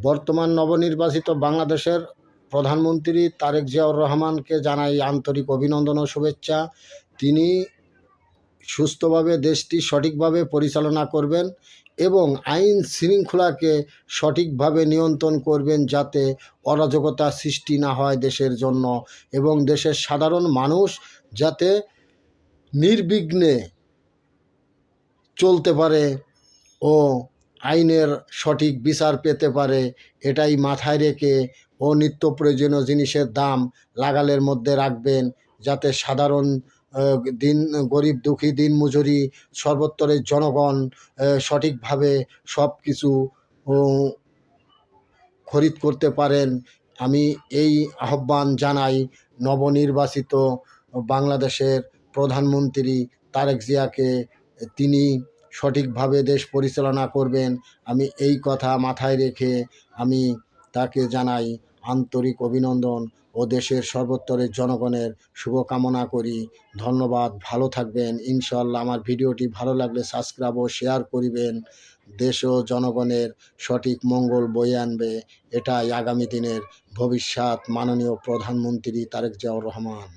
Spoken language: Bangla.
বর্তমান নবনির্বাচিত বাংলাদেশের প্রধানমন্ত্রী তারেক জিয়াউর রহমানকে জানাই আন্তরিক অভিনন্দন ও শুভেচ্ছা। তিনি সুস্থভাবে দেশটি সঠিকভাবে পরিচালনা করবেন এবং আইন শৃঙ্খলাকে সঠিকভাবে নিয়ন্ত্রণ করবেন, যাতে অরাজকতা সৃষ্টি না হয় দেশের জন্য, এবং দেশের সাধারণ মানুষ যাতে নির্বিঘ্নে চলতে পারে ও আইনের সঠিক বিচার পেতে পারে, এটাই মাথায় রেখে ও নিত্য প্রয়োজনীয় জিনিসের দাম লাগালের মধ্যে রাখবেন, যাতে সাধারণ গরিব দুঃখী দিনমজুরি সর্বস্তরের জনগণ সঠিকভাবে সব কিছু খরিদ করতে পারেন। আমি এই আহ্বান জানাই নবনির্বাচিত বাংলাদেশের প্রধানমন্ত্রী তারেক জিয়াকে। তিনি সঠিকভাবে দেশ পরিচালনা করবেন, আমি এই কথা মাথায় রেখে আমি তাকে জানাই আন্তরিক অভিনন্দন ও দেশের সর্বস্তরের জনগণের শুভকামনা করি। ধন্যবাদ, ভালো থাকবেন ইনশাআল্লাহ। আমার ভিডিওটি ভালো লাগলে সাবস্ক্রাইব ও শেয়ার করিবেন। দেশ ও জনগণের সঠিক মঙ্গল বয়ে আনবে, এটাই আগামী দিনের ভবিষ্যৎ মাননীয় প্রধানমন্ত্রী তারেক জিয়াউর রহমান।